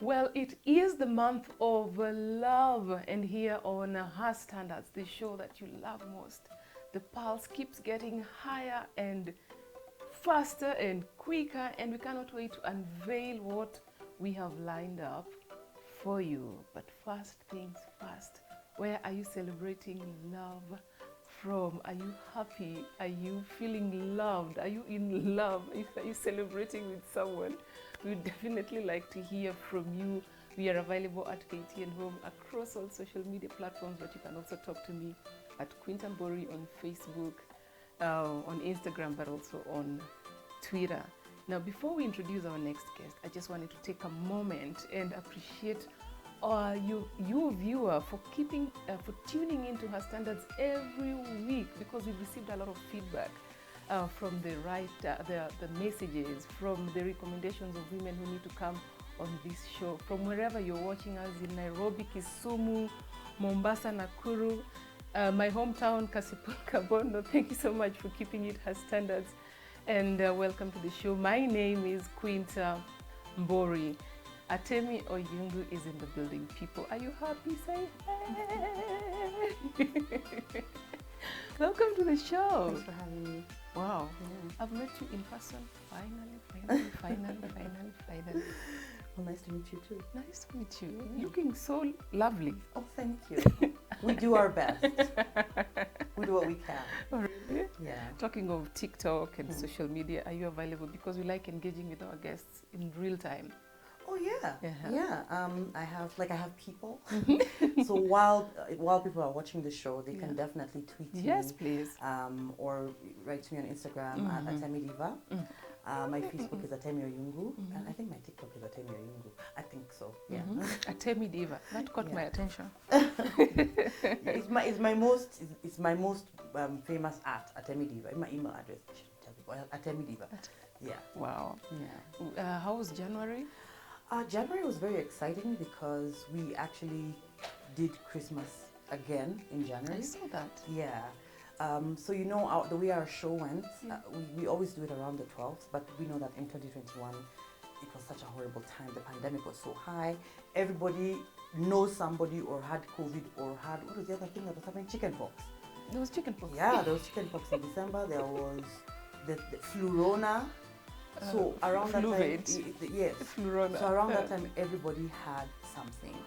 Well, it is the month of love, and here on Her Standards, the show that you love most, the pulse keeps getting higher and faster and quicker, and we cannot wait to unveil what we have lined up for you. But first things first, where are you celebrating love from? Are you happy? Are you feeling loved? Are you in love? Are you celebrating with someone? We'd definitely like to hear from you. We are available at KTN Home across all social media platforms, but you can also talk to me at Quintambori on Facebook, on Instagram, but also on Twitter. Now, before we introduce our next guest, I just wanted to take a moment and appreciate you viewer for tuning into Her Standards every week, because we've received a lot of feedback from the messages, from the recommendations of women who need to come on this show, from wherever you're watching us in Nairobi, Kisumu, Mombasa, Nakuru, my hometown, Kasipul, Kabondo. Thank you so much for keeping it Her Standards, and welcome to the show. My name is Quinta Mbori. Atemi Oyungu is in the building. People, are you happy? Say hey! Welcome to the show. Thanks for having me. Wow. Yeah. I've met you in person. Finally. Well, nice to meet you too. Nice to meet you. Yeah. Looking so lovely. Oh, thank you. We do our best. We do what we can. Oh, really? Yeah. Talking of TikTok and social media, are you available? Because we like engaging with our guests in real time. Oh yeah, yeah. I have people. Mm-hmm. So while people are watching the show, they can definitely tweet me. Yes, please. Or write to me on Instagram at Atemi Diva. My Facebook is Atemi Oyungu, and I think my TikTok is Atemi Oyungu. I think so. Yeah. Atemi Diva. That caught my attention. It's my most famous Atemi Diva. My email address. I should tell people. Atemi Diva. Yeah. Wow. Yeah. How was January? January was very exciting because we actually did Christmas again in January. I saw that. Yeah. So you know the way our show went, we always do it around the 12th, but we know that in 2021 it was such a horrible time. The pandemic was so high. Everybody knows somebody or had COVID or had, what was the other thing that was happening? Chickenpox. There was chickenpox. Yeah, there was chickenpox in December. There was the flurona. So around that time, yes. Flurona. So around that time, everybody had something,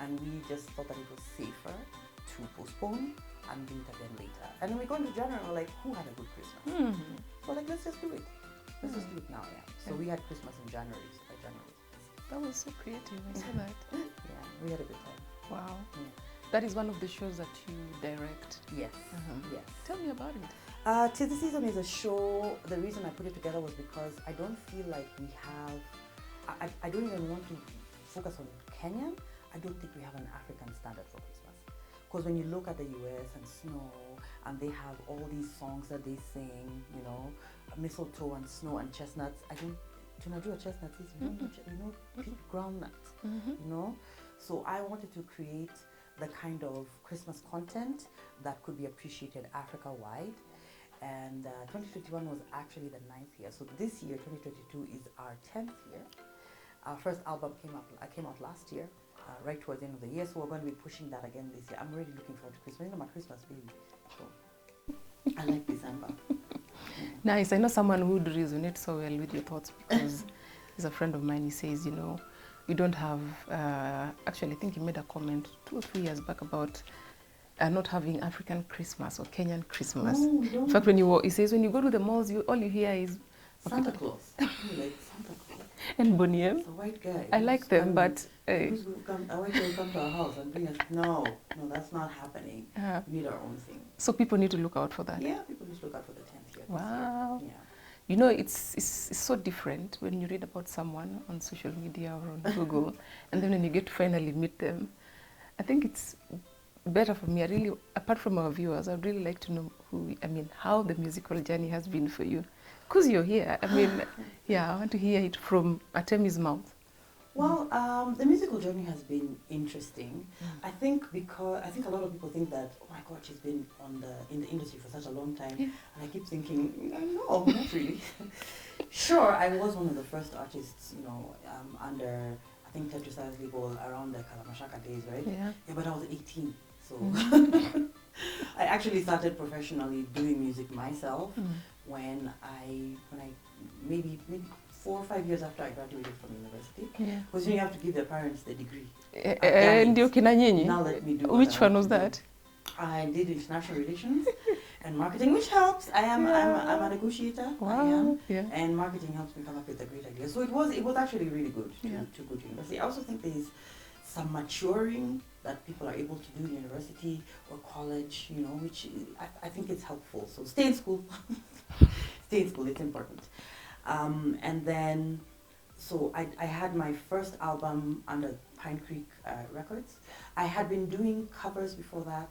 and we just thought that it was safer to postpone and do it again later. And then we go into January, and we're like, who had a good Christmas? So like, let's just do it. Let's just do it now, yeah. So we had Christmas in January, by January. That was so creative. I saw that. Yeah, we had a good time. Wow. Yeah. That is one of the shows that you direct. Yes. Yes. Tell me about it. Till the Season is a show. The reason I put it together was because I don't feel like we have, I don't even want to focus on Kenyan. I don't think we have an African standard for Christmas. Because when you look at the US and snow, and they have all these songs that they sing, you know, mistletoe and snow and chestnuts. Tunajua chestnuts is, groundnuts, you know. So I wanted to create the kind of Christmas content that could be appreciated Africa-wide. And 2021 was actually the 9th year. So this year, 2022, is our 10th year. Our first album came out last year, right towards the end of the year. So we're going to be pushing that again this year. I'm really looking forward to Christmas. You know, my Christmas baby. So I like December. Nice. I know someone who would resonate so well with your thoughts, because he's a friend of mine. He says, you know, we don't have, actually I think he made a comment 2 or 3 years back about not having African Christmas or Kenyan Christmas. No, in fact, he says when you go to the malls, all you hear is Santa Claus. Like Santa Claus. And Boniem. It's a white guy. I like them, but a white guy will come to our house and bring us. No, that's not happening. We need our own thing. So people need to look out for that. Yeah, people need to look out for the 10th year. Wow. Yeah. You know, it's so different when you read about someone on social media or on Google, and then when you get to finally meet them. I think it's better for me. I really, apart from our viewers, I'd really like to know how the musical journey has been for you. Because you're here. I want to hear it from Atemi's mouth. Well, the musical journey has been interesting. I think a lot of people think that, oh my God, she's been in the industry for such a long time. Yeah. And I keep thinking, no, not really. Sure, I was one of the first artists, under think Tetris Ball around the Kalamashaka days, right? Yeah. Yeah, but I was 18, so I actually started professionally doing music myself when I maybe 4 or 5 years after I graduated from university. Yeah. Because you have to give their parents the degree. Ndio kina nyinyi? Now let me do Which one was that? I did international relations and marketing, which helps. I'm a negotiator. Wow. I am. Yeah. And marketing helps me come up with a great idea. So it was actually really good to go to university. I also think there's some maturing that people are able to do in university or college, you know, which I think it's helpful. So stay in school. Stay in school, it's important. And then, so I had my first album under Pine Creek Records. I had been doing covers before that,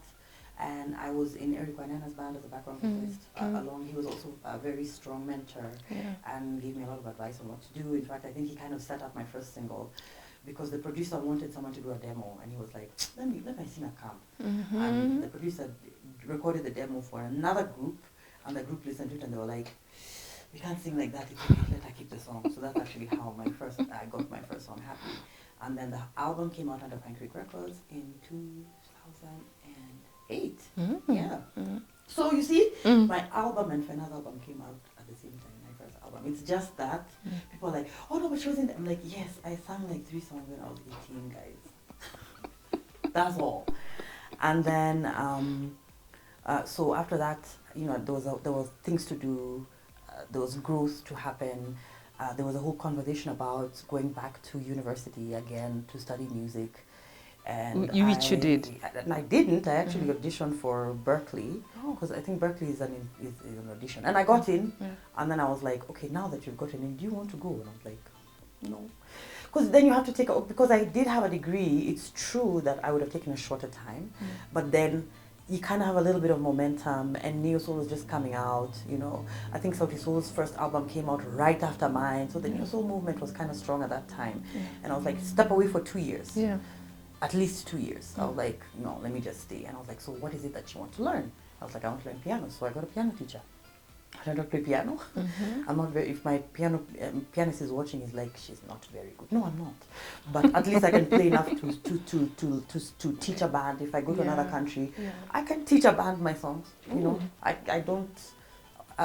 and I was in Eric Wanana's band as a background vocalist along. He was also a very strong mentor and gave me a lot of advice on what to do. In fact, I think he kind of set up my first single because the producer wanted someone to do a demo, and he was like, let me sing a camp. And the producer recorded the demo for another group, and the group listened to it and they were like, we can't sing like that, it's okay, let her keep the song. So that's actually how I got my first song happening. And then the album came out under Pine Creek Records in 2008. Yeah. So you see, my album and Fena's album came out at the same time, my first album. It's just that people are like, oh no, but she was in. I'm like, yes, I sang like 3 songs when I was 18, guys. That's all. And then, so after that, you know, there was things to do. There was growth to happen. There was a whole conversation about going back to university again to study music. And which you did? I didn't. I actually auditioned for Berkeley because I think Berkeley is an audition. And I got in, and then I was like, okay, now that you've gotten in, do you want to go? And I was like, no. Because then you have to take, because I did have a degree, it's true that I would have taken a shorter time, but then you kind of have a little bit of momentum, and Neo Soul was just coming out, you know. I think Sauti Soul's first album came out right after mine, so the Neo Soul movement was kind of strong at that time. And I was like, step away for 2 years. Yeah. At least 2 years. I was like, no, let me just stay. And I was like, so what is it that you want to learn? I was like, I want to learn piano, so I got a piano teacher. I learned how to play piano. I'm not very, if my pianist is watching, he's like, she's not very good. No, I'm not. But at least I can play enough to teach a band. If I go to another country, I can teach a band my songs. You know, I don't,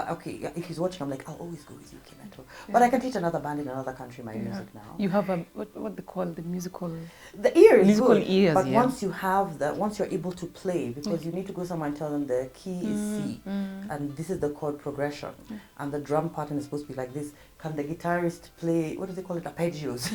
okay, if he's watching, I'm like, I'll always go with you, Kimeto. But I can teach another band in another country my music now. You have a, what they call the musical... The ear is musical good, ears, but once you have that, once you're able to play, because you need to go somewhere and tell them the key is C, and this is the chord progression, and the drum pattern is supposed to be like this. Can the guitarist play, what do they call it, arpeggios?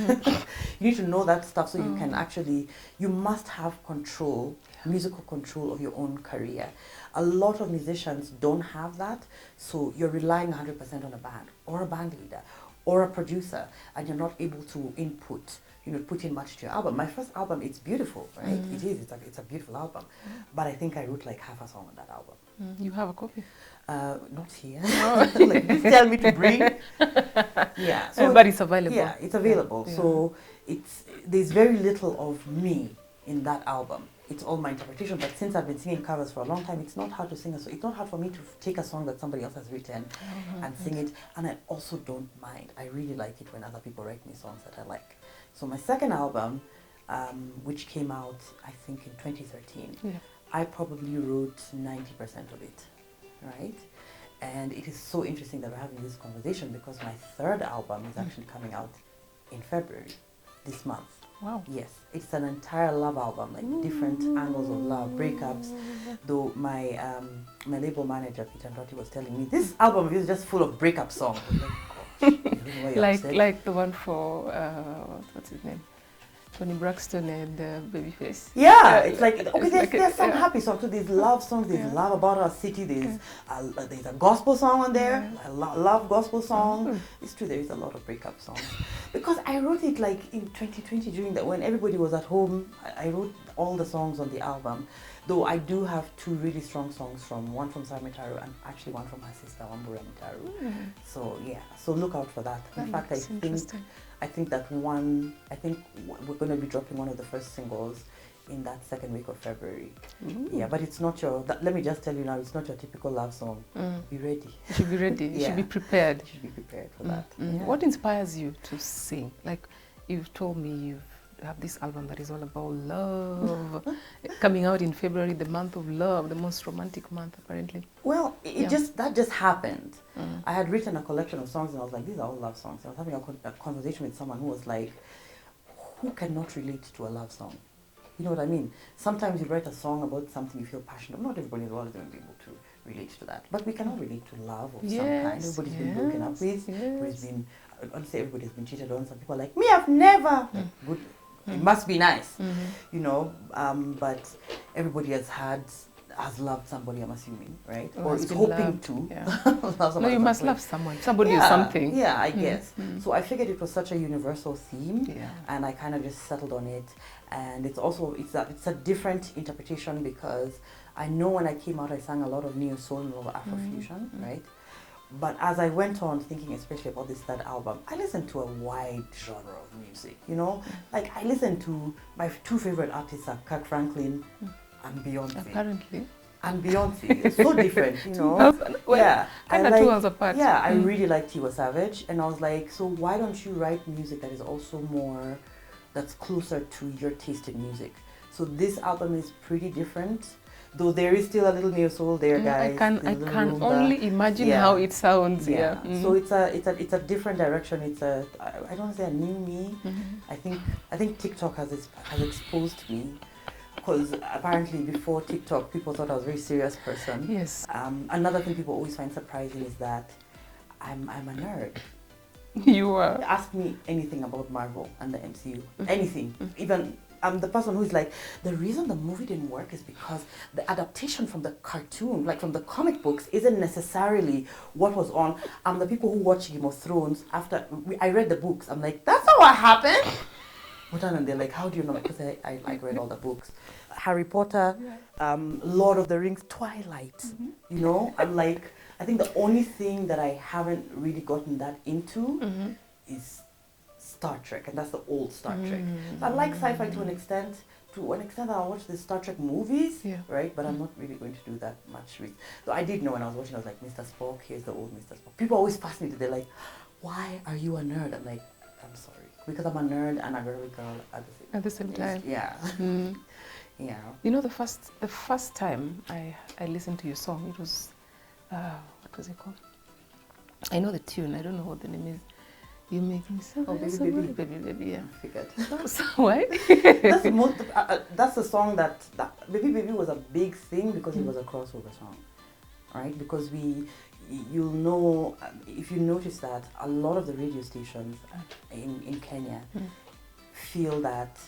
You need to know that stuff so you can actually, you must have control, musical control of your own career. A lot of musicians don't have that, so you're relying 100% on a band, or a band leader, or a producer, and you're not able to input, you know, put in much to your album. My first album, it's beautiful, right? It is, it's a beautiful album, but I think I wrote like half a song on that album. You have a copy? Not here. Like, just tell me to bring. Yeah, so but it's available. Yeah, it's available. Yeah. So there's very little of me in that album. It's all my interpretation, but since I've been singing covers for a long time, it's not hard to sing. It's not hard for me to take a song that somebody else has written and sing it. And I also don't mind. I really like it when other people write me songs that I like. So my second album, which came out, I think, in 2013, I probably wrote 90% of it, right? And it is so interesting that we're having this conversation because my third album is actually coming out in February, this month. Wow. Yes, it's an entire love album, like different angles of love, breakups. Though my my label manager Peter Ndoti was telling me this album is just full of breakup songs. Like the one for what's his name, Tony Braxton and Babyface. Yeah, it's like okay, there's some happy songs, so there's love songs, there's love about our city, there's a gospel song on there, a love gospel song. It's true, there is a lot of breakup songs. Because I wrote it like in 2020 during that, when everybody was at home. I wrote all the songs on the album, though I do have 2 really strong songs, one from Sarah Mitaru and actually one from her sister, Wambura Mitaru. So yeah, so look out for that. In fact, I think we're going to be dropping one of the first singles in that second week of February. Yeah, but it's not let me just tell you now, it's not your typical love song. Be ready. You should be ready. You should be prepared. You should be prepared for that. What inspires you to sing? Like you've told me, you've have this album that is all about love, coming out in February, the month of love, the most romantic month apparently. Well, it just happened. Mm. I had written a collection of songs and I was like, these are all love songs. I was having a conversation with someone who was like, who cannot relate to a love song? You know what I mean? Sometimes you write a song about something you feel passionate about. Not everybody in the world is going to be able to relate to that. But we can all relate to love of some kind. Everybody's been broken up with. Everybody's been, honestly, everybody's been cheated on. Some people are like, me, I've never. Like, good. It must be nice. You know, but everybody has loved somebody, I'm assuming, right? Or is hoping to. Love no, you must love someone. Somebody or something. Yeah, I guess. So I figured it was such a universal theme, and I kind of just settled on it. And it's also, it's a different interpretation because I know when I came out, I sang a lot of neo soul and a lot of Afrofusion, right? But as I went on thinking especially about this third album, I listened to a wide genre of music, you know? Like I listened to, my two favorite artists are Kirk Franklin and Beyonce. Apparently. And Beyonce. It's so different, you know? Kind of 2 hours apart. Yeah, I really like Tiwa Savage. And I was like, so why don't you write music that is also more, that's closer to your taste in music? So this album is pretty different. Though there is still a little neo soul there, guys. I can only imagine how it sounds. So it's a different direction. It's I don't want to say a new me. I think TikTok has exposed me, because apparently before TikTok people thought I was a very serious person. Yes. Another thing people always find surprising is that I'm a nerd. You are. Ask me anything about Marvel and the MCU. Anything. Even I'm the person who's like, the reason the movie didn't work is because the adaptation from the cartoon, like from the comic books, isn't necessarily what was on. I'm the people who watch Game of Thrones after I read the books. I'm like, that's not what happened. And they're like, how do you know? Because I read all the books. Harry Potter, Lord of the Rings, Twilight. You know, I'm like, I think the only thing that I haven't really gotten that into is Star Trek, and that's the old Star Trek. So I like sci-fi to an extent. To an extent, I'll watch the Star Trek movies, right? But I'm not really going to do that much with. So I did know when I was watching, I was like, Mr. Spock, here's the old Mr. Spock. People are always fascinated. They're like, why are you a nerd? I'm like, I'm sorry. Because I'm a nerd and a girly girl at the same time. Yeah. Yeah. You know, the first time I listened to your song, it was, what was it called? I know the tune, I don't know what the name is. You make me so baby, yeah. I figured. So why? That's the song that Baby Baby was a big thing because it was a crossover song, right? Because you'll know, if you notice that a lot of the radio stations in Kenya feel that,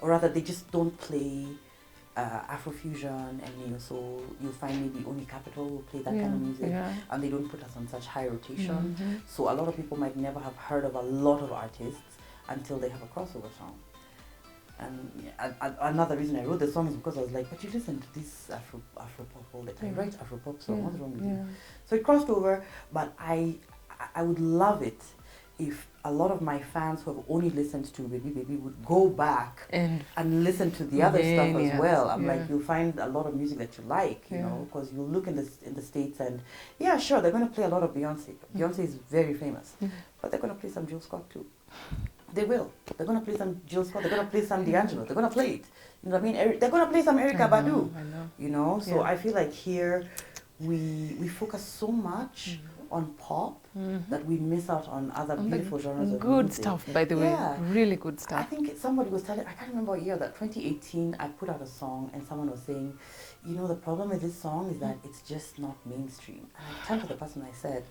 or rather they just don't play Afrofusion and neo soul. You'll find maybe only Capital will play that kind of music, and they don't put us on such high rotation. So a lot of people might never have heard of a lot of artists until they have a crossover song. And another reason I wrote the song is because I was like, but you listen to this Afropop all the time, right? Afropop song, what's wrong with you? So it crossed over, but I would love it if a lot of my fans who have only listened to Baby Baby would go back and listen to the other stuff as well. I'm like, you'll find a lot of music that you like, you know, because you look in the States and, sure, they're going to play a lot of Beyonce. Beyonce is very famous, but they're going to play some Jill Scott too. They will. They're going to play some Jill Scott. They're going to play some D'Angelo. They're going to play it. You know what I mean? They're going to play some Erykah Badu. I know. You know? So I feel like here we focus so much on pop that we miss out on other beautiful genres of good music. Stuff, by the way. Really good stuff. I think somebody was telling, I can't remember what year, that 2018 I put out a song and someone was saying, you know, the problem with this song is that it's just not mainstream. And I turned to the person, I said,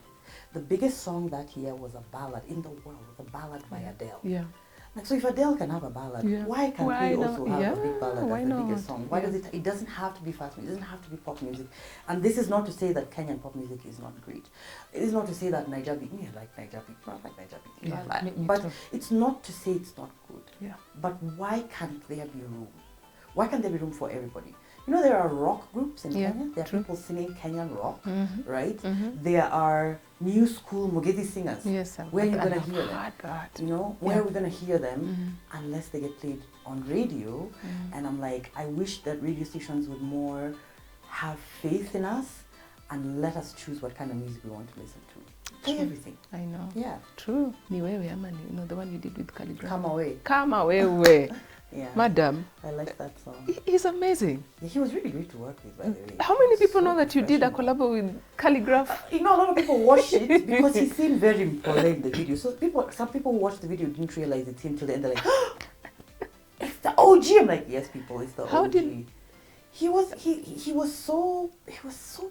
the biggest song that year was a ballad in the world, was a ballad by Adele. Yeah. Like, so if Adele can have a ballad, why can't we also have a big ballad as the biggest song? Why does it doesn't have to be fast music, it doesn't have to be pop music. And this is not to say that Kenyan pop music is not great. It is not to say that Niger beat, I like Niger beat, I like Niger beat, but it's not to say it's not good. Yeah. But why can't there be room? Why can't there be room for everybody? You know, there are rock groups in Kenya. There are people singing Kenyan rock, right? There are new school Mugezi singers. Yes, where are you going to hear them? That. You know, where are we going to hear them unless they get played on radio? And I'm like, I wish that radio stations would more have faith in us and let us choose what kind of music we want to listen to. Play everything. I know. Yeah. True. Ni wewe ama ni, you know, the one you did with Calligraph. Come away. Come away. Yeah. Madam. I like that song. He's amazing. Yeah, he was really great to work with, by the way. How many people So know that you did a professional. collab with Calligraph? You know, a lot of people watched it because he seemed very impolite in the video. So some people who watched the video didn't realize it's him till the end. They're like, it's the OG. I'm like, yes, people, it's the OG. He was so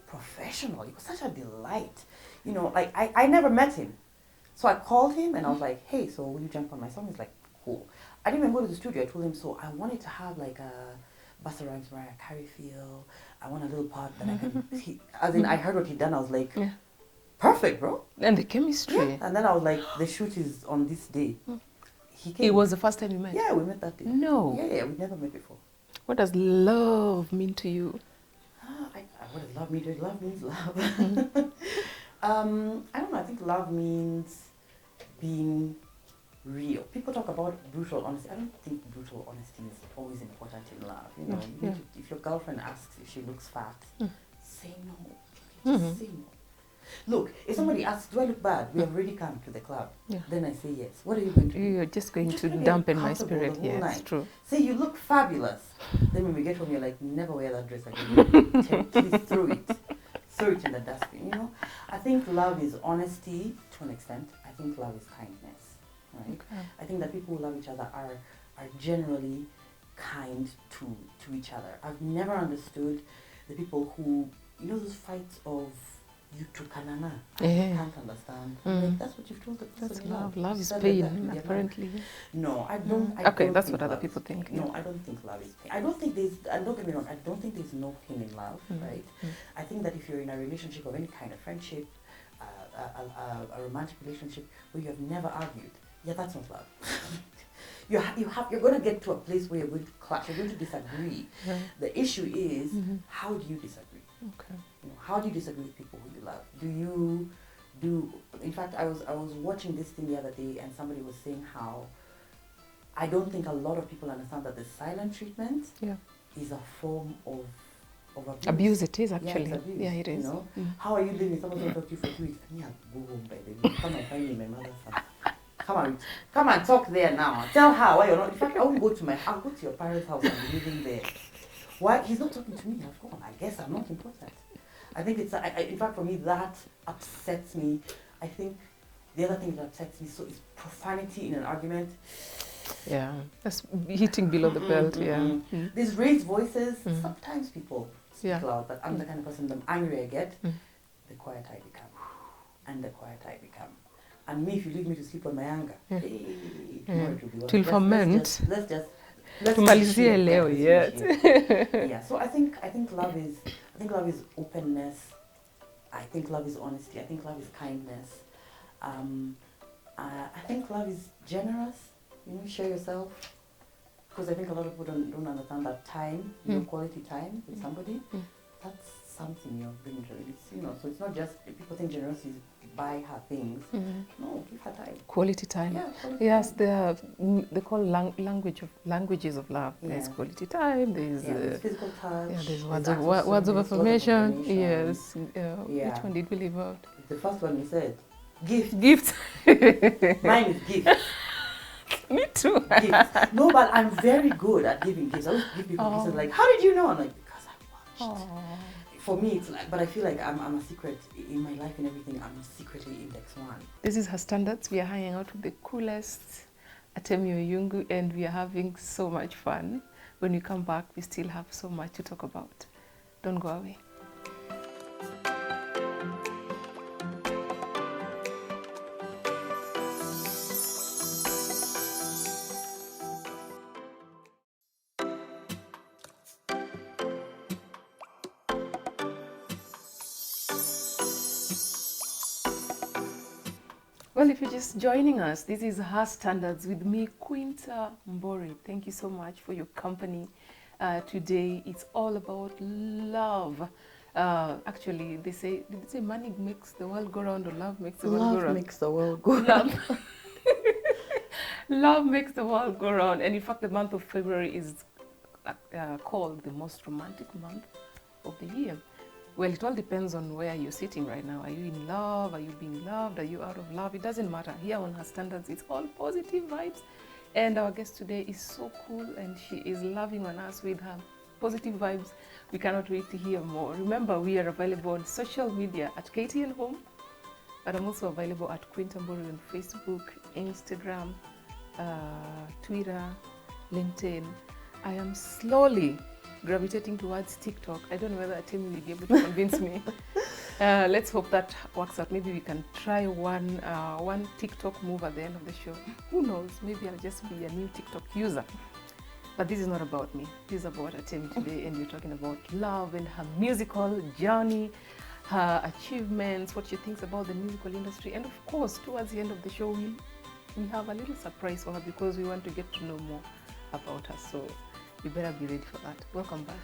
professional. He was such a delight. You know, like I never met him. So I called him and I was like, hey, so will you jump on my song? He's like, cool. I didn't even go to the studio. I told him, so I wanted to have like a Busta Rhymes, Mariah Carey feel. I want a little part that I can, as in I heard what he'd done. I was like, perfect, bro. And the chemistry. Yeah. And then I was like, the shoot is on this day. He came. It was the first time you met? Yeah, we met that day. No. Yeah, we never met before. What does love mean to you? What does love mean to you? Love means love. I don't know. I think love means being real. People talk about brutal honesty. I don't think brutal honesty is always important in love. You know, if your girlfriend asks if she looks fat, say no. Just say no. Look, if somebody asks, do I look bad? We have already come to the club. Yeah. Then I say yes. What are you going to do? You're just going to dampen my spirit. Yeah, it's true. Say you look fabulous. Then when we get home, you're like, never wear that dress again. Please throw it. Throw it in the dustbin, you know? I think love is honesty to an extent. I think love is kindness, right? Okay. I think that people who love each other are generally kind to each other. I've never understood the people who, you know, those fights of you to Kanana. I can't understand. Like, that's what you've told the person. That's love. Love is pain, apparently. No, I don't. Okay, that's what other people think. No, I don't think love is pain. I don't think there's, and don't get me wrong, I don't think there's no pain in love, right? I think that if you're in a relationship of any kind, a friendship, a romantic relationship where you have never argued, yeah, that's not love. You're going to get to a place where you're going to clash, you're going to disagree. The issue is, how do you disagree? Okay. You know, how do you disagree with people who you love? In fact, I was watching this thing the other day and somebody was saying how I don't think a lot of people understand that the silent treatment is a form of abuse. Abuse it is actually. Yeah, it's abuse, it is. You know? How are you living? Someone's going to talk to you for 2 weeks. Yeah, go home by the way. Come and find me, my mother's son. Come and talk there now. Tell her why you're not. In fact, I won't go to I'll go to your parents' house and be living there. Why? He's not talking to me. I guess I'm not important. I think it's, in fact, for me, that upsets me. I think the other thing that upsets me is profanity in an argument. Yeah, that's hitting below the belt, These raised voices, sometimes people speak loud, but I'm the kind of person, the angrier I get, the quieter I become. And the quieter I become. And me, if you leave me to sleep on my anger, it will ferment. Tumalizie leo yet. Yeah, so I think love is openness. I think love is honesty. I think love is kindness. I think love is generous. You know, share yourself. Because I think a lot of people don't understand that time, quality time with somebody. That's something you're bringing to it. You know, so it's not just people think generosity is buy her things. No, give her time. Quality time. Yeah, quality time. They call languages of love. Yeah. There's quality time. There's physical touch. Yeah, there's words of affirmation. Yes. Which one did we leave out? The first one you said. Gift. Mine is gift. Me too. Gift. No, but I'm very good at giving gifts. I always give people gifts. Like, how did you know? I'm like, because I watched. For me, it's like, but I feel like I'm a secret in my life and everything. I'm secretly index one. This is Her Standards. We are hanging out with the coolest Atemi Oyungu, and we are having so much fun. When we come back, we still have so much to talk about. Don't go away. Well, if you're just joining us, this is Her Standards with me, Quinta Mbori. Thank you so much for your company today. It's all about love. Actually, did they say money makes the world go round, or love makes the world go round? Love makes the world go round. Love makes the world go round. And in fact, the month of February is called the most romantic month of the year. Well, it all depends on where you're sitting right now. Are you in love? Are you being loved? Are you out of love? It doesn't matter. Here on Her Standards, it's all positive vibes. And our guest today is so cool, and she is loving on us with her positive vibes. We cannot wait to hear more. Remember, we are available on social media at KTN Home, but I'm also available at Quintambori on Facebook, Instagram, Twitter, LinkedIn. I am slowly gravitating towards TikTok. I don't know whether Atemi will be able to convince me. Let's hope that works out. Maybe we can try one TikTok move at the end of the show. Who knows? Maybe I'll just be a new TikTok user. But this is not about me. This is about Atemi today, and we're talking about love and her musical journey, her achievements, what she thinks about the musical industry, and of course, towards the end of the show, we have a little surprise for her because we want to get to know more about her. So you better be ready for that. Welcome back.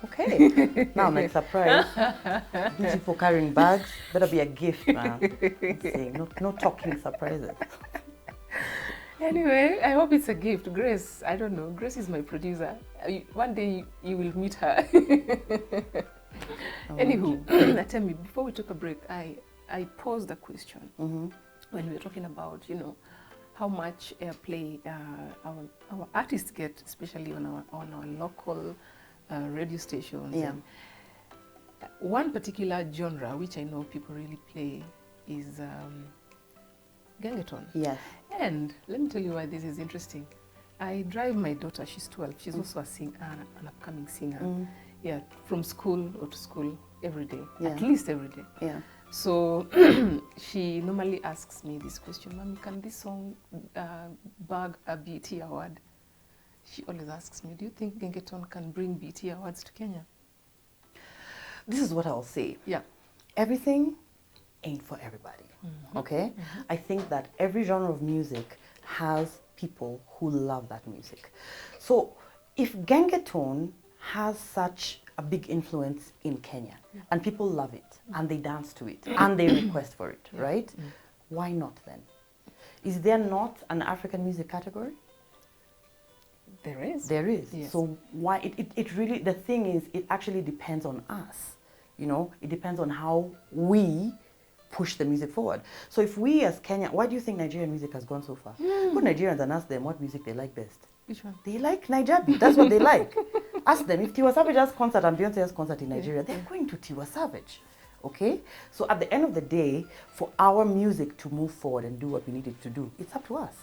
Okay. Now next surprise. These people carrying bags. Better be a gift, man. No talking surprises. Anyway, I hope it's a gift. Grace, I don't know. Grace is my producer. One day you will meet her. Anywho, tell me, before we took a break, I posed a question when we were talking about, how much airplay our artists get, especially on our local radio stations. Yeah. And one particular genre which I know people really play is gengeton. Yes. And let me tell you why this is interesting. I drive my daughter, she's 12, she's also an upcoming singer. Yeah, from school or to school every day, at least every day. Yeah. So she normally asks me this question, Mommy, can this song bag a BT award? She always asks me, do you think gengeton can bring BT awards to Kenya? This is what I'll say. Yeah. Everything ain't for everybody. Okay? I think that every genre of music has people who love that music. So if gengeton has such a big influence in Kenya and people love it and they dance to it and they request for it, right? Why not then? Is there not an African music category? There is. There is. Yes. So why it really, the thing is, it actually depends on us. It depends on how we push the music forward. So if we as Kenya, why do you think Nigerian music has gone so far? Go Nigerians and ask them what music they like best. Which one? They like Niger beat. That's what they like. Ask them. If Tiwa Savage has concert and Beyonce has concert in Nigeria, they're going to Tiwa Savage. Okay? So at the end of the day, for our music to move forward and do what we need it to do, it's up to us.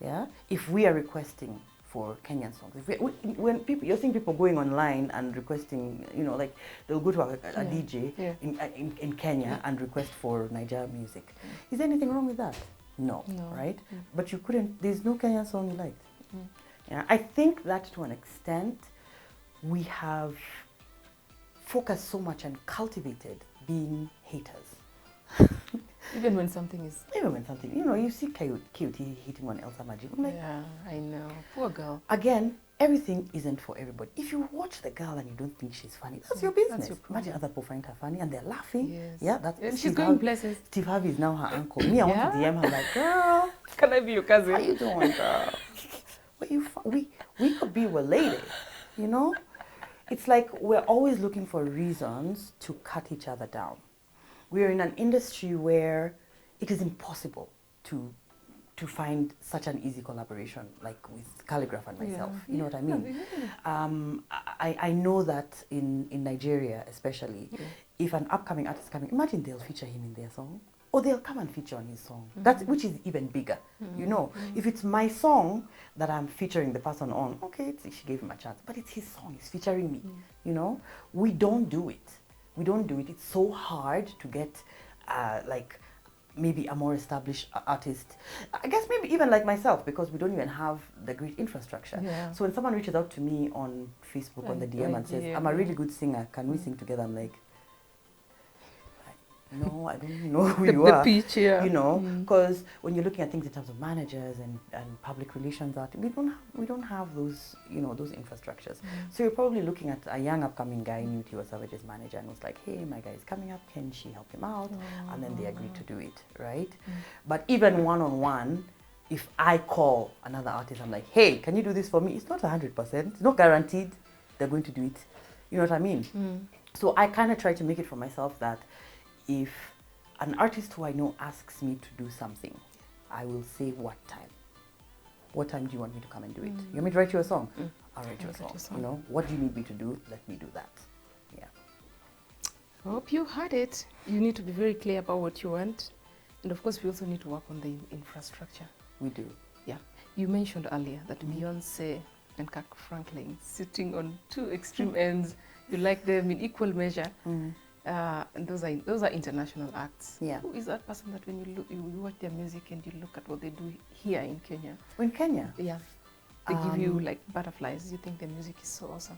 Yeah? If we are requesting for Kenyan songs. When people, you're seeing people going online and requesting, like they'll go to a DJ in Kenya and request for Niger music. Is there anything wrong with that? No. Right? But you couldn't, there's no Kenyan song you liked. Yeah, I think that to an extent, we have focused so much and cultivated being haters. Even when something is... Even when something, you see KOT hitting on Elsa Majid. I'm like, yeah, I know. Poor girl. Again, everything isn't for everybody. If you watch the girl and you don't think she's funny, that's your business. That's your Imagine other people find her funny and they're laughing. Yes. Yeah, that's... And she's going places. Steve Harvey is now her uncle. Me, I want to DM her like, girl, can I be your cousin? how you doing, girl? We could be related, It's like we're always looking for reasons to cut each other down. We're in an industry where it is impossible to find such an easy collaboration like with Calligraph and myself. You know what I mean? I know that in Nigeria especially, if an upcoming artist is coming, imagine they'll feature him in their song. Or they'll come and feature on his song. Which is even bigger. If it's my song that I'm featuring the person on, okay, she gave him a chance. But it's his song, he's featuring me. We don't do it. We don't do it. It's so hard to get maybe a more established artist. I guess maybe even like myself, because we don't even have the great infrastructure. Yeah. So when someone reaches out to me on Facebook, on the DM and says, I'm a really good singer, can we sing together? I'm like, no, I don't know who you are. The pitch, because when you're looking at things in terms of managers and public relations art, we don't have those those infrastructures. So you're probably looking at a young upcoming guy, knew Tiwa Savage's manager, and was like, hey, my guy is coming up, can she help him out? And then they agreed to do it, right? But even one-on-one, if I call another artist, I'm like, hey, can you do this for me? It's not 100%. It's not guaranteed they're going to do it. You know what I mean? So I kind of try to make it for myself that if an artist who I know asks me to do something, I will say what time. what time do you want me to come and do it? You want me to write you a song? I'll write you a write song. You know, what do you need me to do? Let me do that. Yeah. I hope you heard it. You need to be very clear about what you want. And of course, we also need to work on the infrastructure. We do. Yeah. You mentioned earlier that Beyonce and Kirk Franklin sitting on two extreme ends. You like them in equal measure. And those are international acts. Yeah. Who is that person that when you watch their music and you look at what they do here in Kenya? In Kenya? Yeah. They give you like butterflies. You think their music is so awesome.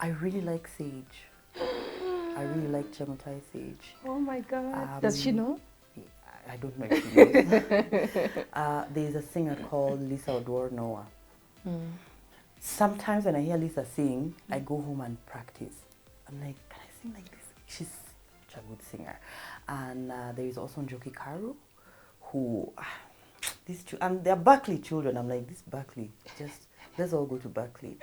I really like Sage. I really like Chemutai Sage. Oh my God. Does she know? I don't know if she knows. There's a singer called Lisa Odwor Noah. Sometimes when I hear Lisa sing, I go home and practice. I'm like, can I sing like this? She's such a good singer. And there is also Njoki Karu, who, these two, and they're Berkeley children. I'm like, this Berkeley, just, let's all go to Berkeley.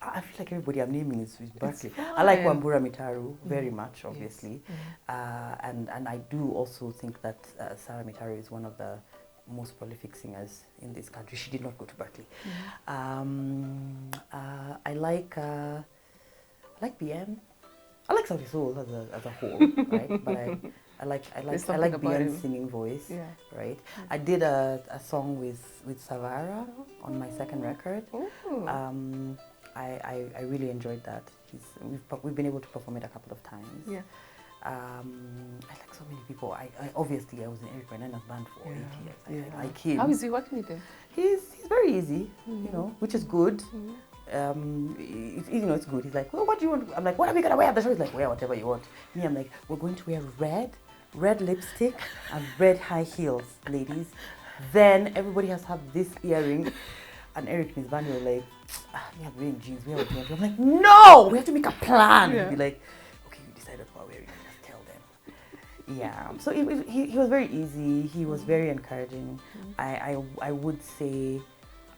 I feel like everybody I'm naming is Berkeley. I like Wambura Mitaru very much, obviously. Yes. And I do also think that Sarah Mitaru is one of the most prolific singers in this country. She did not go to Berkeley. I like BN. I like Sauti Sol as a whole, right? But I like BN's singing voice, right? I did a song with Savara on my second record. I really enjoyed that. We've been able to perform it a couple of times. Yeah. I like so many people. Obviously I was in Eric Benena's band for 8 years. I like him. How is he working with him? He's very easy, you know, which is good. It's good. He's like, well, what do you want? I'm like, what are we gonna wear at the show? He's like, wear whatever you want. Me, I'm like, we're going to wear red lipstick and red high heels, ladies. Then everybody has to have this earring. And Eric and his band were like, we have wearing jeans, we have wearing jeans. I'm like, no, we have to make a plan. He'd be like, okay, we decided what we're wearing, just tell them. Yeah, so he was very easy, he was very encouraging. I would say,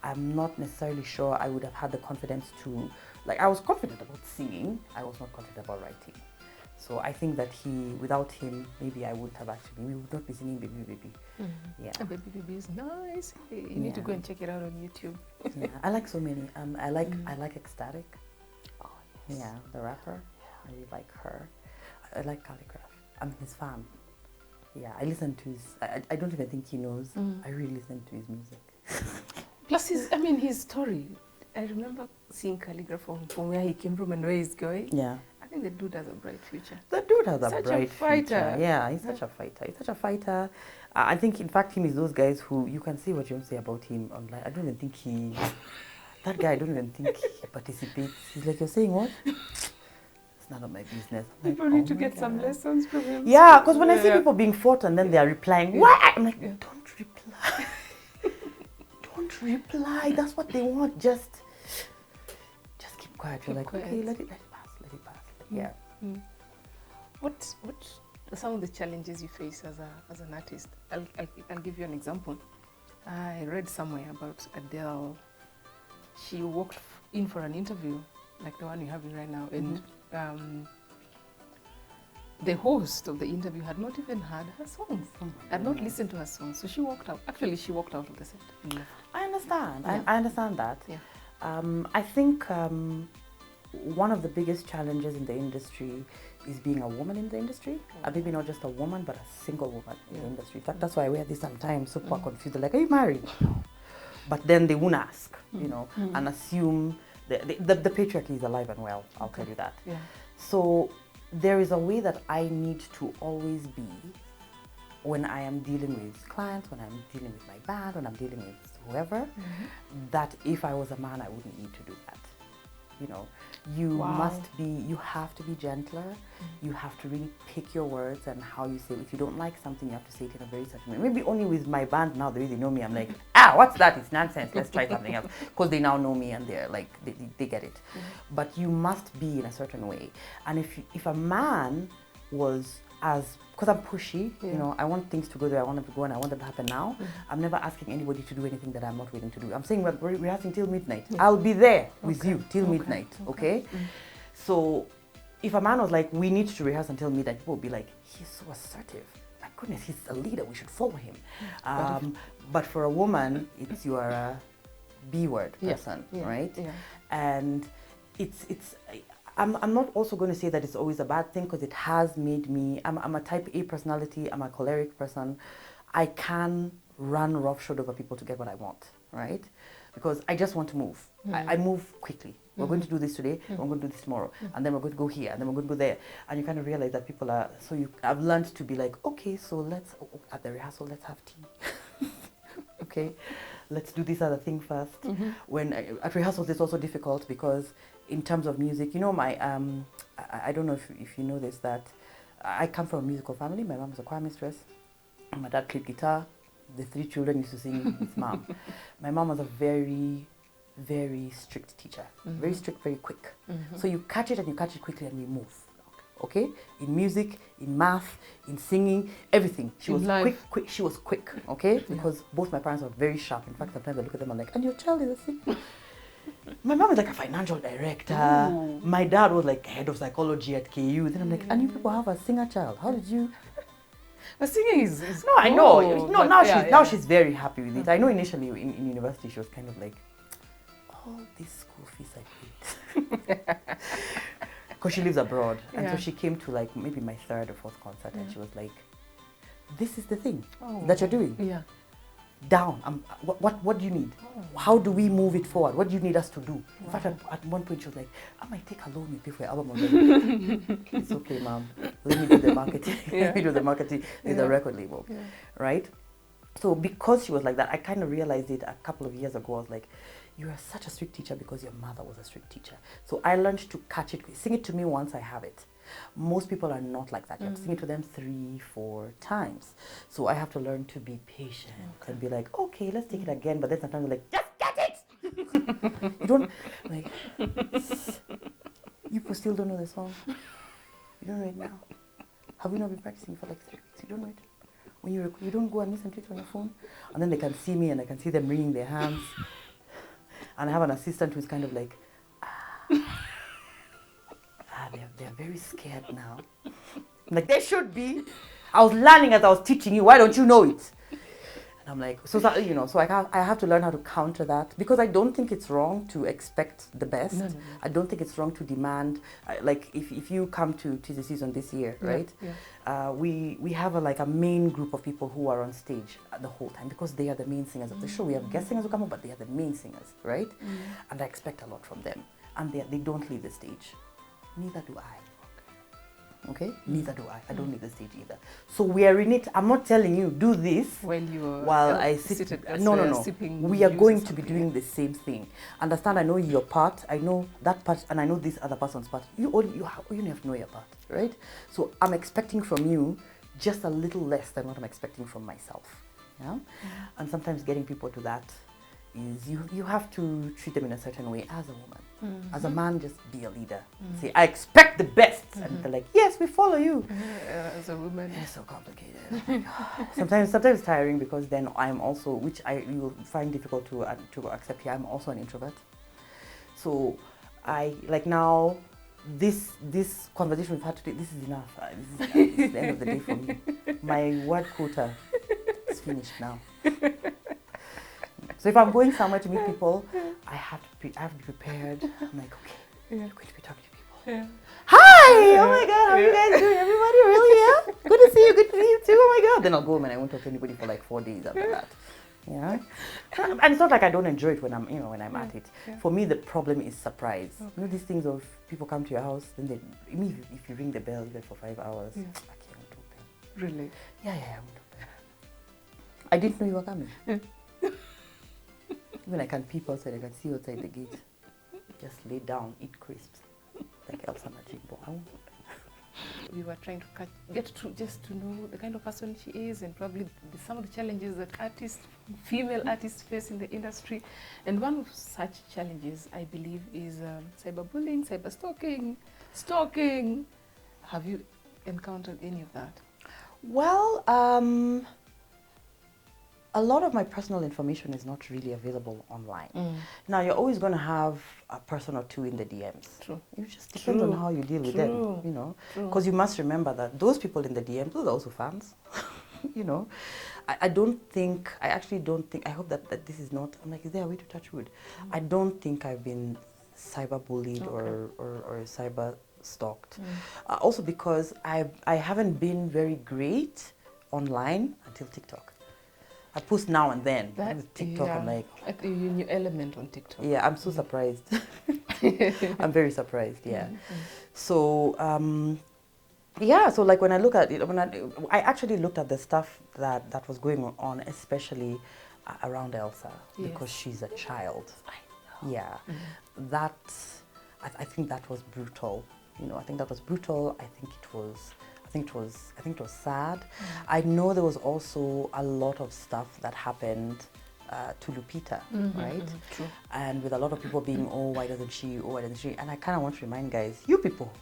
I'm not necessarily sure I would have had the confidence to, like, I was confident about singing, I was not confident about writing. So I think that without him, maybe I wouldn't have we would not be singing Baby Baby. Yeah. Baby Baby is nice. You need to go and check it out on YouTube. Yeah, I like so many. I like Ecstatic. Oh, yes. Yeah, the rapper. I really like her. I like Calligraph. I'm his fan. Yeah, I listen to his, I don't even think he knows. I really listen to his music. Plus his story. I remember seeing Calligraph from where he came from and where he's going. Yeah. I think the dude has a bright future. The dude has a bright future. Yeah, he's such a fighter. He's such a fighter. I think, in fact, him is those guys who you can say what you want to say about him online. I don't even think that guy, I don't even think he participates. He's like, you're saying what? It's none of my business. People need to get some lessons from him. Yeah, because when I see people being fought and then they are replying, what? I'm like, don't reply. Don't reply. That's what they want. Just keep quiet. You're like, quiet. Okay, let it pass. Yeah. What are some of the challenges you face as an artist? I'll give you an example. I read somewhere about Adele. She walked in for an interview, like the one you're having right now, and the host of the interview had not even heard her songs, had not listened to her songs. So she walked out. Actually, she walked out of the set. I understand. Yeah. I understand that. Yeah. I think one of the biggest challenges in the industry is being a woman in the industry. Maybe not just a woman, but a single woman in the industry. In fact, that's why I wear this sometimes. So people are confused. They're like, are you married? No. But then they won't ask, you know, and assume the patriarchy is alive and well. I'll tell you that. Yeah. So there is a way that I need to always be when I am dealing with clients, when I'm dealing with my band, when I'm dealing with whoever, that if I was a man, I wouldn't need to do that. You know, you have to be gentler. You have to really pick your words and how you say it. If you don't like something, you have to say it in a very certain way. Maybe only with my band now, the way they know me, I'm like, what's that? It's nonsense. Let's try something else. Because they now know me and they're like, they get it. But you must be in a certain way. And if a man was because I'm pushy, you know, I want things to go there, I want them to go and I want them to happen now. I'm never asking anybody to do anything that I'm not willing to do. I'm saying we're rehearsing till midnight. I'll be there with you till midnight, okay? So if a man was like, we need to rehearse until midnight, people would be like, he's so assertive. Like, goodness, he's a leader, we should follow him. But for a woman, it's you are a B word person, right? Yeah. And I'm not also going to say that it's always a bad thing, because it has made me, I'm a type A personality, I'm a choleric person. I can run roughshod over people to get what I want, right? Because I just want to move. I move quickly. We're going to do this today, we're going to do this tomorrow, and then we're going to go here, and then we're going to go there. And you kind of realize that people are, I've learned to be like, okay, so let's, at the rehearsal, let's have tea. Okay, let's do this other thing first. When at rehearsals, it's also difficult because in terms of music, you know, my, I don't know if you know this, that I come from a musical family. My mom was a choir mistress, and my dad played guitar. The 3 children used to sing with mom. My mom was a very, very strict teacher. Very strict, very quick. So you catch it and you catch it quickly and we move. Okay? In music, in math, in singing, everything. She was quick. She was quick, okay? Because both my parents were very sharp. In fact, sometimes I look at them and I'm like, and your child is a singer? My mom is like a financial director. Ooh. My dad was like head of psychology at KU. Then I'm like, and you people have a singer child. How did you... But singing is no, I know. No, now she's very happy with it. I know initially in university she was kind of like, all these school fees I paid. Because she lives abroad. And so she came to like maybe my 3rd or 4th concert and she was like, this is the thing that you're doing. Yeah. Down. What do you need? How do we move it forward? What do you need us to do? In fact, at one point she was like, I might take a loan, you pay for your album already. It's okay, mom. Let me do the marketing. Let me do the marketing. There's a record label, right? So because she was like that, I kind of realized it a couple of years ago. I was like, you are such a strict teacher because your mother was a strict teacher. So I learned to catch it. Sing it to me once I have it. Most people are not like that. You have to sing it to them 3, 4 times. So I have to learn to be patient and be like, okay, let's take it again. But then sometimes you're like, just get it! You don't, like, you people still don't know the song. You don't know it now. Have you not been practicing for like 3 weeks? You don't know it. When you don't go and listen to it on your phone. And then they can see me and I can see them wringing their hands. And I have an assistant who's kind of like, they're very scared now. Like, they should be. I was learning as I was teaching you. Why don't you know it? And I'm like, so I have to learn how to counter that, because I don't think it's wrong to expect the best. No. I don't think it's wrong to demand. Like, if you come to the season this year, right? Yeah. We have a main group of people who are on stage the whole time, because they are the main singers of the show. We have guest singers who come up, but they are the main singers, right? And I expect a lot from them. And they don't leave the stage. Neither do I. Okay? Neither do I. I don't leave the stage either. So we are in it. I'm not telling you, do this while I sit. No. We are going to be doing the same thing. Understand, I know your part. I know that part, and I know this other person's part. You only have to know your part, right? So I'm expecting from you just a little less than what I'm expecting from myself. Yeah? And sometimes getting people to that is you have to treat them in a certain way as a woman. As a man, just be a leader. Say, I expect the best. And they're like, yes, we follow you. As a woman. It's so complicated. Sometimes it's tiring, because then I'm also, which you will find difficult to accept here, I'm also an introvert. So I, like now, this conversation we've had today, this is enough. This is the end of the day for me. My word quota is finished now. So if I'm going somewhere to meet people, I have to be prepared. I'm like, okay, you're going to be talking to people. Yeah. Hi! Oh my God, how are you guys doing? Everybody really? Yeah? Good to see you. Good to see you too. Oh my God. Then I'll go home and I won't talk to anybody for like 4 days after that. Yeah. And it's not like I don't enjoy it when I'm at it. Yeah. For me, the problem is surprise. Okay. You know these things of people come to your house, then if you ring the bell even for 5 hours, I can't open. Really? Yeah, I won't open. I didn't know you were coming. Even I can peep outside, I can see outside the gate. Just lay down, eat crisps, like Elsa Majimbo. We were trying to get to know the kind of person she is, and probably some of the challenges that female artists face in the industry. And one of such challenges, I believe, is cyberbullying, stalking. Have you encountered any of that? Well, a lot of my personal information is not really available online. Now, you're always going to have a person or two in the DMs. True. It just depends on how you deal with them, Because you must remember that those people in the DMs, those are also fans. you know, I actually don't think, I hope that this is not, I'm like, is there a way to touch wood? I don't think I've been cyberbullied or cyber stalked. Also because I haven't been very great online until TikTok. I post now and then. With TikTok, I'm like... in your element on TikTok. Yeah, I'm so surprised. I'm very surprised, yeah. So, yeah, so like when I look at it, I actually looked at the stuff that was going on, especially around Elsa, because she's a child. I know. Yeah, I think that was brutal. You know, I think that was brutal. I think it was sad. I know there was also a lot of stuff that happened to Lupita, right? True. And with a lot of people being, oh, why doesn't she? Oh, why doesn't she? And I kind of want to remind guys, you people,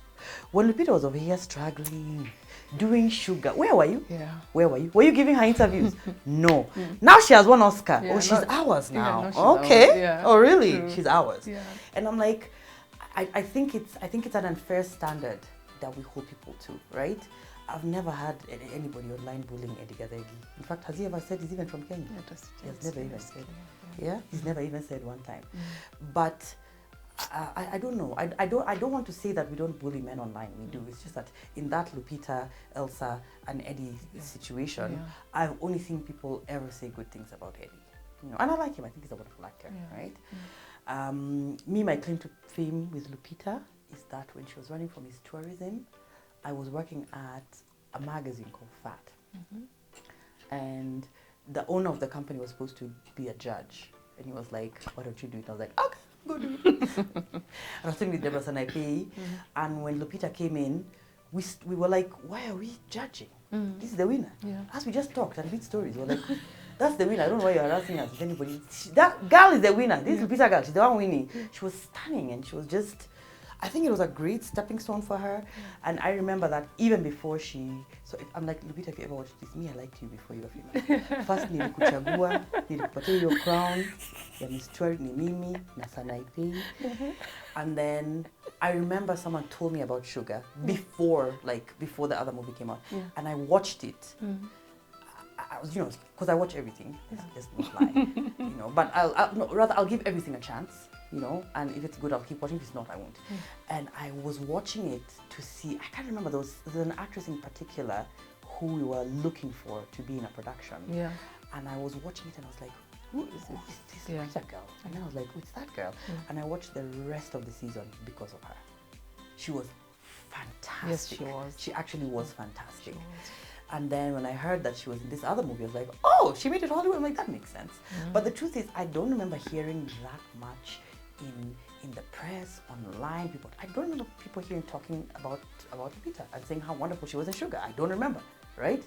when Lupita was over here struggling, doing sugar, where were you? Yeah. Where were you? Were you giving her interviews? No. Now she has won Oscar. Yeah, oh, she's ours now. she's okay. ours. Yeah. Oh, really? True. She's ours. Yeah. And I'm like, I think it's an unfair standard that we hold people to, right? I've never had anybody online bullying Eddie Gadegi. In fact, has he ever said he's even from Kenya? He has never even said. Yeah, he's never even said one time. But I don't know. I don't want to say that we don't bully men online. We do. It's just that in that Lupita, Elsa, and Eddie situation, I've only seen people ever say good things about Eddie. You know, and I like him. I think he's a wonderful actor, right? My claim to fame with Lupita is that when she was running for Miss Tourism, I was working at a magazine called Fat. And the owner of the company was supposed to be a judge. And he was like, why don't you do it? I was like, okay, go do it. And I was sitting with Deborah Sanaipe. And when Lupita came in, we were like, why are we judging? This is the winner. As we just talked and read stories, we were like, that's the winner. I don't know why you're harassing us with anybody. That girl is the winner. This Lupita girl, she's the one winning. She was stunning and she was just... I think it was a great stepping stone for her. And I remember that even before I'm like, Lupita, if you ever watched this, I liked you before you were famous. First, nilikuchagua, nilikupatia your crown, ya Miss Tourism ni mimi, na Sanaipe. And then I remember someone told me about Sugar before the other movie came out. And I watched it. I was, because I watch everything, let's not lie, but I'll give everything a chance. And if it's good, I'll keep watching. If it's not, I won't. And I was watching it to see, I can't remember, there's an actress in particular who we were looking for to be in a production. And I was watching it and I was like, who is this girl? And then I was like, who's that girl? And I watched the rest of the season because of her. She was fantastic. Yes, she was. She actually was fantastic. And then when I heard that she was in this other movie, I was like, oh, she made it Hollywood. I'm like, that makes sense. But the truth is, I don't remember hearing that much in the press, online. I don't remember people hearing talking about Lupita and saying how wonderful she was in Sugar. I don't remember, right?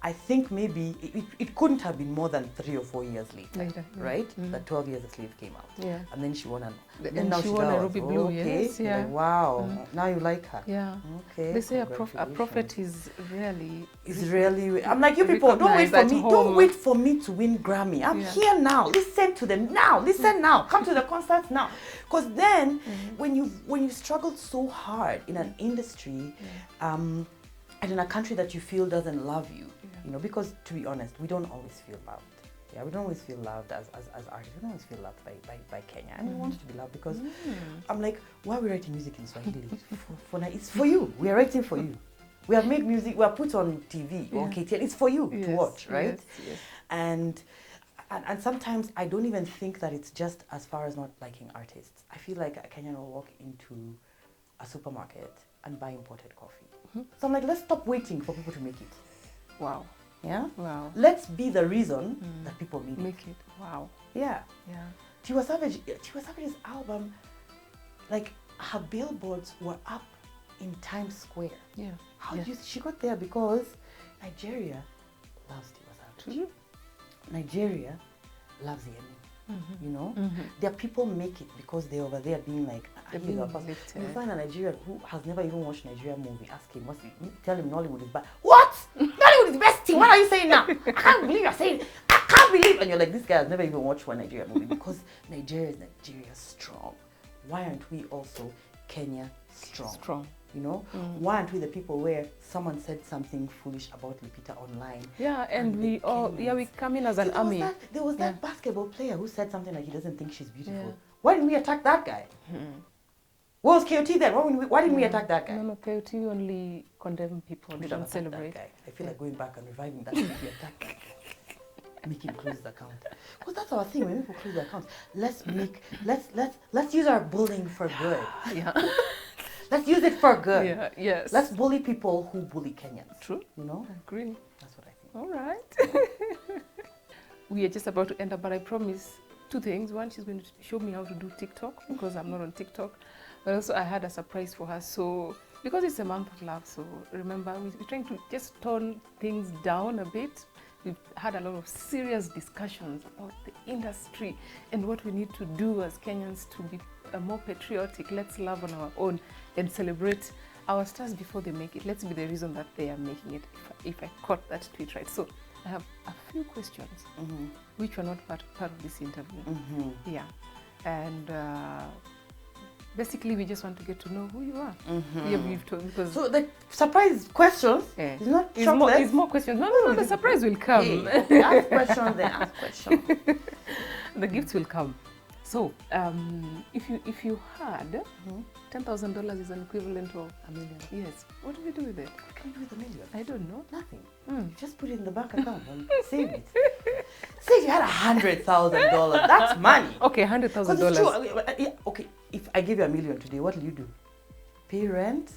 I think maybe it couldn't have been more than 3 or 4 years later, right? That 12 Years a Slave came out. And then she won and she won a Ruby Blue, yes. Like, wow, now you like her. Okay. They say a prophet is really... I'm like, you people, don't wait for me to win Grammy. I'm here now. Listen to them now. Listen now. Come to the concerts now. Because then, when you struggled so hard in an industry, and in a country that you feel doesn't love you, because to be honest, we don't always feel loved. Yeah, we don't always feel loved as artists. We don't always feel loved by Kenya. And we want to be loved because I'm like, why are we writing music in Swahili? It's for you. We are writing for you. We have made music, we are put on TV, on KTN. It's for you to watch, right? Yes. And sometimes I don't even think that it's just as far as not liking artists. I feel like a Kenyan will walk into a supermarket and buy imported coffee. So I'm like, let's stop waiting for people to make it. Wow. Yeah? Wow. Let's be the reason that people make it. Wow. Yeah. Tiwa Savage's album, like, her billboards were up in Times Square. She got there because Nigeria loves Tiwa Savage. Nigeria loves Atemi. There are people make it because they're over there being like, you find a Nigerian who has never even watched a Nigerian movie, ask him, tell him Nollywood is bad. What? Nollywood is the best thing. What are you saying now? I can't believe you're saying, I can't believe. And you're like, this guy has never even watched one Nigerian movie because Nigeria is strong. Why aren't we also Kenya strong? you know. Weren't we the people where someone said something foolish about Lupita online? Yeah, and we come in as an army. There was that basketball player who said something like he doesn't think she's beautiful. Yeah. Why didn't we attack that guy? What was KOT then? Why didn't we attack that guy? No, KOT only condemn people. They don't celebrate. That guy. I feel like going back and reviving that attack. Make him close the account. Because that's our thing. When people close the accounts, let's use our bullying for good. Yeah. Let's use it for good. Yeah. Yes. Let's bully people who bully Kenyans. True. You know? I agree. That's what I think. All right. We are just about to end up, but I promise 2 things. One, she's going to show me how to do TikTok because I'm not on TikTok. But also I had a surprise for her. So because it's a month of love, so remember we're trying to just tone things down a bit. We've had a lot of serious discussions about the industry and what we need to do as Kenyans to be more patriotic. Let's love on our own and celebrate our stars before they make it. Let's be the reason that they are making it, if I caught that tweet right. So I have a few questions which were not part of this interview. Yeah. And basically, we just want to get to know who you are. We've told, because so the surprise questions is not it's more questions. No, the surprise will come. Okay, ask questions, then ask questions. The gifts will come. So, if you had $10,000 is an equivalent of $1 million. Yes. What do you do with it? What can you do with $1 million? I don't know. Nothing. You just put it in the bank account and save it. Say if you had $100,000, that's money. Okay, $100,000. Yeah, okay, if I give you $1 million today, what will you do? Pay rent?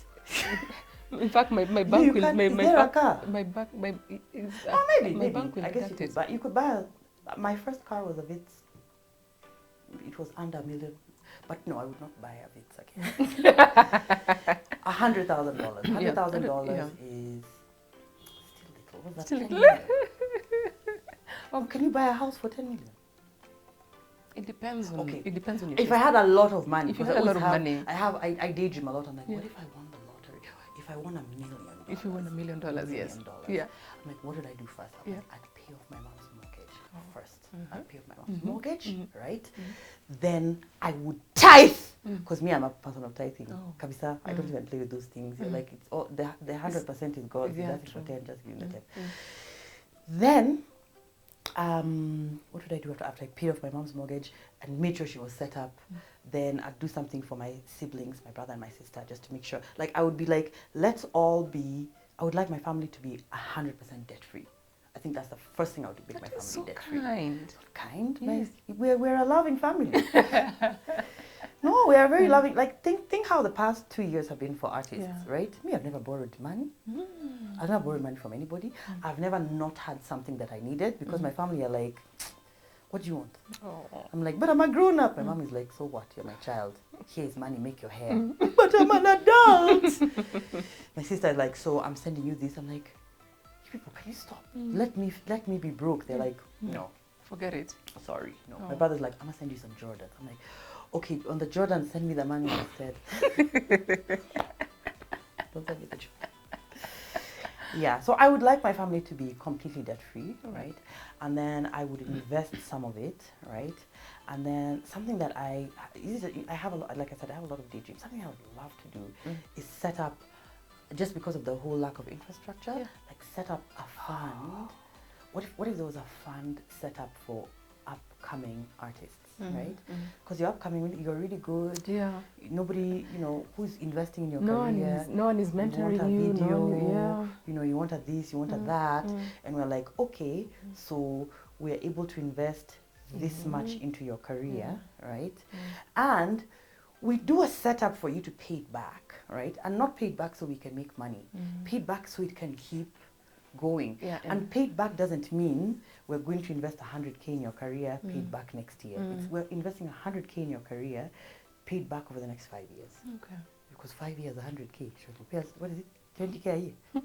In fact, my bank will. Maybe. My bank will. I guess you could buy. You could buy. My first car was a Vitz. It was under $1 million, but no, I would not buy a Vitz again. $100,000. $100,000 is still little. What's that? Still little. Can you buy a house for $10 million? It depends on. Okay. It depends on your. If I had a lot of money, if you had a lot of money, I daydream a lot. I'm like, what if I won the lottery? If I won $1 million. If you won $1 million, yes. Yeah. I'm like, what did I do first? I'm like, I'd pay off my mom's mortgage first. I'd pay off my mom's mortgage, right? Then I would tithe, because me, I'm a person of tithing. Kabisa, I don't even play with those things. Like, it's all the 100% is God. Yeah, that's for 10, just give me the 10. Then, what did I do after I paid off my mom's mortgage and made sure she was set up? Then I'd do something for my siblings, my brother and my sister, just to make sure. Like, I would be like, let's all be. I would like my family to be 100% debt free. I think that's the first thing I would do, make my family debt free. Kind. Yes. We're a loving family. No, we are very loving. Like, think how the past 2 years have been for artists, right? Me, I've never borrowed money. I've never borrowed money from anybody. I've never not had something that I needed, because my family are like, what do you want? I'm like, but I'm a grown up. My mom is like, so what? You're my child. Here's money, make your hair. But I'm an adult. My sister is like, so I'm sending you this. I'm like, you people, can you stop? Let me be broke. They're like, no. Forget it. Sorry. No. My brother's like, I'm gonna send you some Jordans. I'm like, okay, on the Jordan, send me the money instead. Don't send me the Jordan. Yeah, so I would like my family to be completely debt-free, right? And then I would invest some of it, right? And then something that I have a lot, like I said, I have a lot of daydreams. Something I would love to do is set up, just because of the whole lack of infrastructure, like set up a fund. What if there was a fund set up for upcoming artists, right? Because you're upcoming, you're really good. Yeah. Nobody, who's investing in your career. No one is mentoring you. Video, you want at this, you want at that. And we're like, okay, so we're able to invest this much into your career, right? And we do a setup for you to pay it back, right? And not pay it back so we can make money. Pay it back so it can keep going. Yeah, and paid back doesn't mean we're going to invest 100K in your career, paid back next year. We're investing 100K in your career, paid back over the next 5 years. Okay. Because 5 years, 100K. What is it? 20K a year.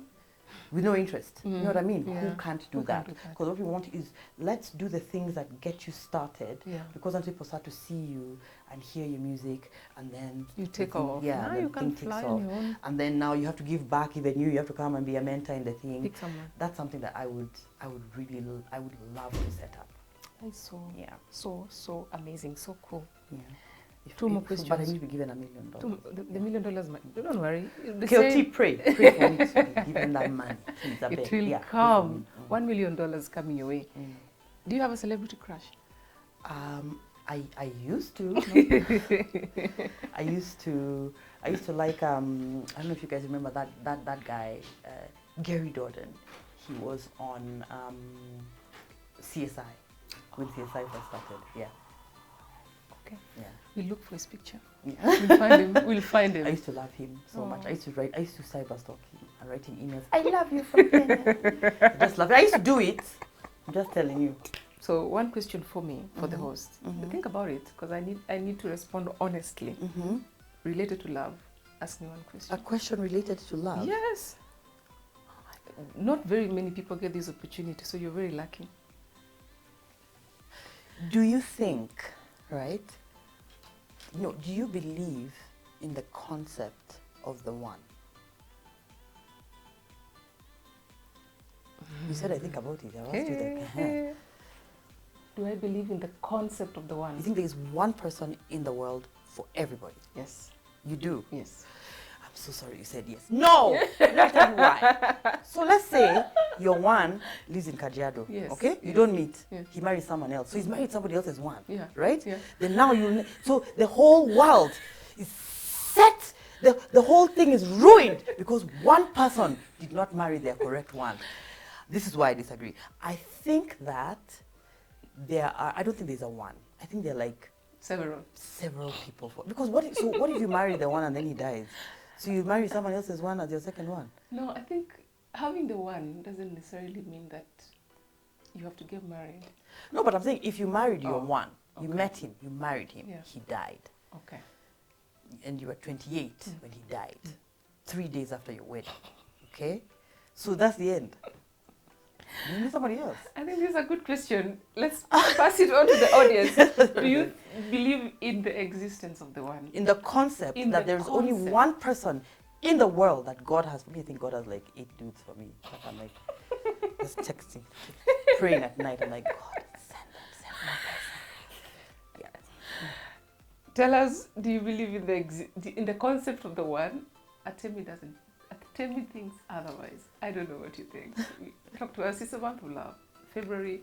With no interest. You know what I mean? Yeah. Who can't do that? Because what we want is, let's do the things that get you started. Yeah. Because once people start to see you and hear your music, and then you take off. Yeah, now you can fly on your own. And then now you have to give back. Even you have to come and be a mentor in the thing. Pick someone. That's something that I would love to set up. That's so amazing, so cool. Yeah. Two more But I questions. need to be given $1 million. The $1 million might. Don't worry. The KOT, same- pray for me to be given that money. Please, I beg. It will Yeah, pray for come. me. $1 million coming your way. Do you have a celebrity crush? I used to. I used to like I don't know if you guys remember that guy, Gary Dorden. He was on CSI when CSI first started. Yeah. Okay. Yeah. We'll look for his picture. Yeah. We'll find him. We'll find him. I used to love him so much. Oh. I used to cyber stalk him and write him emails. I love you from Kenya. I just love it. I used to do it. I'm just telling you. So one question for me, for the host. Think about it, because I need to respond honestly. Related to love. Ask me one question. A question related to love? Yes. Not very many people get this opportunity, so you're very lucky. Do you think, right? No, do you believe in the concept of the one? You said I think about it. I asked you that. Do I believe in the concept of the one? You think there is one person in the world for everybody? Yes. You do? Yes. I'm so sorry you said yes. No! Let me tell you why. So let's say your one lives in Kajiado. Yes. Okay? You Yes. don't meet. Yes. He marries someone else. So he's married somebody else's one. Yeah. Right? Yeah. Then now so the whole world is set. The whole thing is ruined because one person did not marry their correct one. This is why I disagree. I think that I don't think there's a one. I think there are like several people. Because what if you marry the one and then he dies? So you marry someone else's one as your second one? No, I think having the one doesn't necessarily mean that you have to get married. No, but I'm saying if you married your one, you okay. met him, you married him, Yeah. he died. Okay. And you were 28 when he died. 3 days after your wedding. Okay? So that's the end. You need somebody else. I think this is a good question. Let's pass it on to the audience. Do you believe in the existence of the one? In the concept that there's only one person in the world that God has. For me, I think God has like 8 dudes for me. Like I'm like just texting, praying at night. I'm like, God, send one person. Yeah. Tell us, do you believe in the concept of the one? Atemi doesn't. Atemi thinks otherwise. I don't know what you think. Talk to us. It's a month of love. February.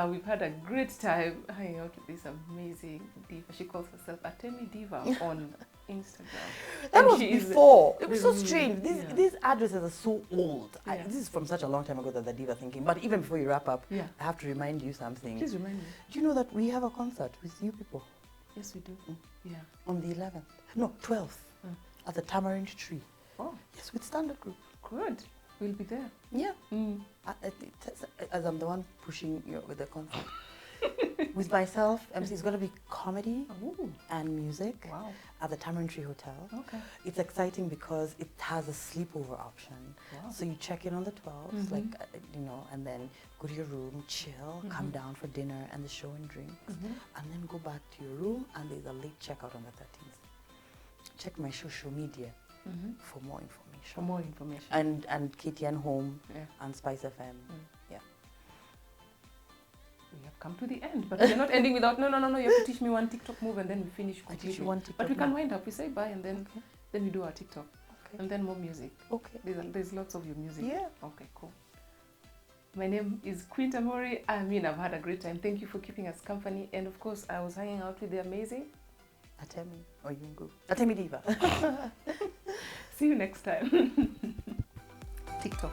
We've had a great time hanging out with this amazing diva. She calls herself Atemi Diva on Instagram. That was before. It was so really, strange. These addresses are so old. Yeah. This is from such a long time ago that the diva thinking. But even before you wrap up, Yeah. I have to remind you something. Please remind me. Do you know that we have a concert with you people Yes, we do. Yeah. on the 11th? No, 12th at the Tamarind Tree. Oh, Yes, with Standard Group. good. We'll be there. Yeah. As I'm the one pushing you with the concert. With myself, MC, it's going to be comedy Ooh. and music Wow. at the Tamarind Tree Hotel. Okay. It's exciting because it has a sleepover option. Wow. So you check in on the 12th, like, and then go to your room, chill, come down for dinner and the show and drinks, and then go back to your room, and there's a late checkout on the 13th. Check my social media for more information. For more information. And KTN Home Yeah. and Spice FM. Yeah. We have come to the end, but we're not ending without no. You have to teach me one TikTok move and then we finish I teach completely. you one TikTok But we can move. wind up. We say bye and then we do our TikTok. Okay. And then more music. Okay. There's lots of your music. Yeah. Okay, cool. My name is Quinta Mori. I've had a great time. Thank you for keeping us company. And of course, I was hanging out with the amazing Atemi, Oyungu. Atemi Diva. See you next time. TikTok.